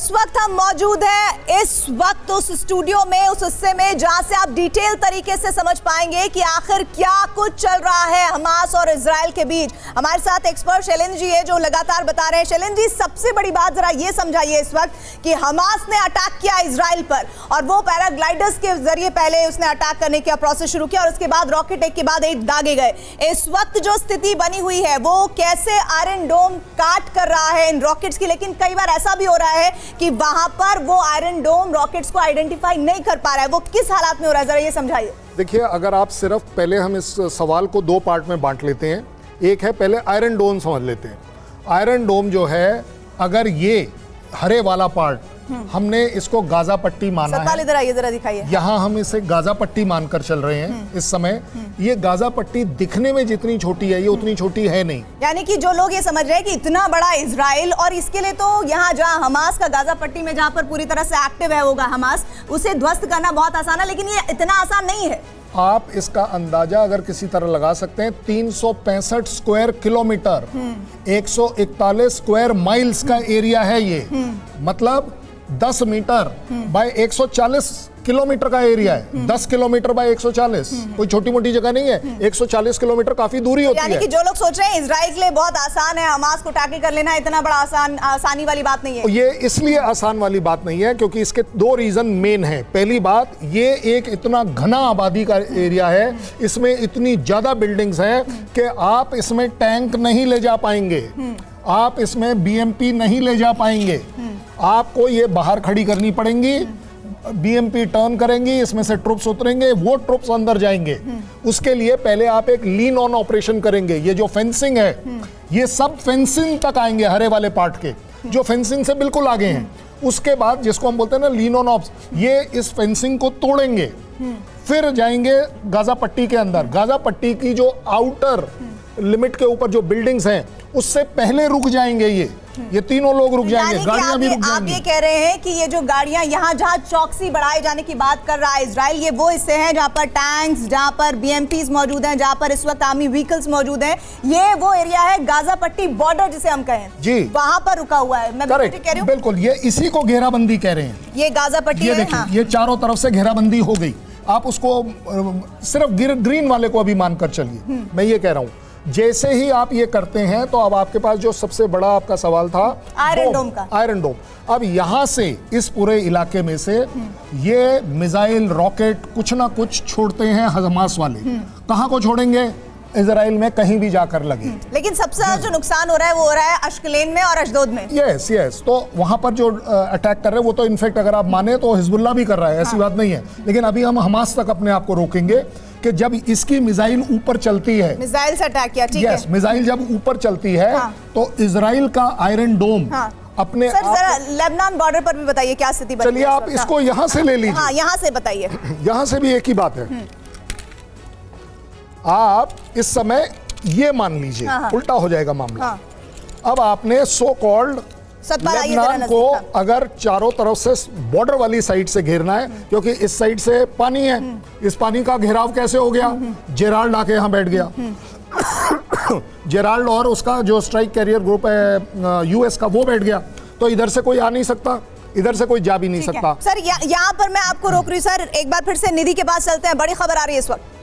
इस वक्त हम मौजूद हैं इस वक्त उस स्टूडियो में, उस हिस्से में जहां से आप डिटेल तरीके से समझ पाएंगे कि आखिर क्या कुछ चल रहा है हमास और इजराइल के बीच। हमारे साथ एक्सपर्ट शैलेंद्र जी है जो लगातार बता रहे हैं। शैलेंद्र जी, सबसे बड़ी बात जरा ये समझाइए इस वक्त कि हमास ने अटैक किया इजराइल पर और वो पैराग्लाइडर्स के जरिए पहले उसने अटैक करने का प्रोसेस शुरू किया और उसके बाद रॉकेट एक के बाद एक दागे गए। इस वक्त जो स्थिति बनी हुई है वो कैसे आयरन डोम काट कर रहा है इन रॉकेट्स की, लेकिन कई बार ऐसा भी हो रहा है कि वहां पर वो आयरन डोम रॉकेट्स को आइडेंटिफाई नहीं कर पा रहा है। वो किस हालात में हो रहा है, जरा ये समझाइए। देखिए, अगर आप सिर्फ पहले हम इस सवाल को दो पार्ट में बांट लेते हैं। एक है पहले आयरन डोम समझ लेते हैं। आयरन डोम जो है, अगर ये हरे वाला पार्ट हमने इसको गाजा पट्टी माना है, इधर आइए, जरा दिखाइए। यहाँ हम इसे गाजा पट्टी मानकर चल रहे हैं इस समय। ये गाजा पट्टी दिखने में जितनी छोटी है ये उतनी छोटी है नहीं। यानी कि जो लोग ये समझ रहे हैं कि इतना बड़ा इजराइल, और इसके लिए तो यहाँ जहाँ हमास का गाजा पट्टी में जहाँ पर पूरी तरह से एक्टिव है होगा हमास, उसे ध्वस्त करना बहुत आसान है, लेकिन ये इतना आसान नहीं है। आप इसका अंदाजा अगर किसी तरह लगा सकते हैं, 365 स्क्वायर किलोमीटर, 141 स्क्वायर माइल्स का एरिया है ये। मतलब 10 मीटर बाय 140 किलोमीटर का एरिया है। 10 किलोमीटर बाय 140 कोई छोटी मोटी जगह नहीं है। 140 किलोमीटर काफी दूरी होती है। यानी कि जो लोग सोच रहे हैं इजराइल के लिए बहुत आसान है हमास को टैकल कर लेना, इतना बड़ा आसानी वाली बात नहीं है। ये इसलिए आसान वाली बात नहीं है क्योंकि इसके दो रीजन मेन है। पहली बात, ये एक इतना घना आबादी का एरिया है, इसमें इतनी ज्यादा बिल्डिंग्स हैं कि आप इसमें टैंक नहीं ले जा पाएंगे, आप इसमें बीएमपी नहीं ले जा पाएंगे। आपको ये बाहर खड़ी करनी पड़ेंगी, बीएमपी टर्न करेंगी, इसमें से ट्रुप्स उतरेंगे, वो ट्रुप्स अंदर जाएंगे। उसके लिए पहले आप एक लीन ऑन ऑपरेशन करेंगे। ये जो फेंसिंग है, ये सब फेंसिंग तक आएंगे, हरे वाले पार्ट के जो फेंसिंग से बिल्कुल आगे हैं। उसके बाद जिसको हम बोलते हैं ना लीन ऑन ऑप्स, ये इस फेंसिंग को तोड़ेंगे, फिर जाएंगे गाजा पट्टी के अंदर। गाजा पट्टी की जो आउटर लिमिट के ऊपर जो बिल्डिंग्स हैं उससे पहले रुक जाएंगे। ये तीनों लोग रुक जाएंगे, गाड़ियां भी रुक जाएंगी। आप ये कह रहे हैं कि ये जो गाड़ियां यहाँ जहाँ चौकसी बढ़ाए जाने की बात कर रहा है इजराइल, ये वो हिस्से हैं जहाँ पर टैंक्स, जहाँ पर बीएमपीज मौजूद हैं, जहाँ पर इस वक्त आर्मी व्हीकल्स मौजूद हैं। ये वो एरिया है गाजा पट्टी बॉर्डर जिसे हम कहें जी, वहां पर रुका हुआ है। मैं बिल्कुल कह रही हूँ, बिल्कुल ये इसी को घेराबंदी कह रहे हैं। ये गाजा पट्टी है। ये चारों तरफ से घेराबंदी हो गई। आप उसको सिर्फ ग्रीन वाले को अभी मानकर चलिए। मैं ये कह रहा हूँ, जैसे ही आप ये करते हैं तो अब आपके पास जो सबसे बड़ा आपका सवाल था आयरन डोम का, आयरन डोम। अब यहां से इस पूरे इलाके में से ये मिसाइल रॉकेट कुछ ना कुछ छोड़ते हैं हमास वाले। कहां को छोड़ेंगे? इजराइल में कहीं भी जाकर लगे। लेकिन सबसे ज्यादा जो नुकसान हो रहा है वो हो रहा है अश्कलेन में और अशदोद में। यस तो वहां पर जो अटैक कर रहे हैं वो तो इनफैक्ट अगर आप माने तो हिजबुल्लाह भी कर रहा है, ऐसी बात नहीं है। लेकिन अभी हम हमास तक अपने आप को रोकेंगे कि जब इसकी मिसाइल ऊपर चलती है, मिसाइल से अटैक किया, ठीक है। मिसाइल जब ऊपर चलती है तो इजराइल का आयरन डोम अपने सर जरा लेबनान बॉर्डर पर भी बताइए क्या स्थिति बनी है। चलिए आप इसको यहाँ से ले लीजिए। हाँ, यहाँ से बताइए। यहाँ से भी एक ही बात है। आप इस समय ये मान लीजिए, उल्टा हो जाएगा मामला। अब आपने सो कॉल्ड लेबनान को अगर चारों तरफ से बॉर्डर वाली साइड से घेरना है, क्योंकि इस साइड से पानी है, इस पानी का घेराव कैसे हो गया? जेराल्ड आके यहाँ बैठ गया। जेराल्ड और उसका जो स्ट्राइक कैरियर ग्रुप है यूएस का, वो बैठ गया। तो इधर से कोई आ नहीं सकता, इधर से कोई जा भी नहीं सकता। सर यहाँ पर मैं आपको रोक रही हूँ। सर एक बार फिर से निधि के पास चलते हैं, बड़ी खबर आ रही है इस वक्त।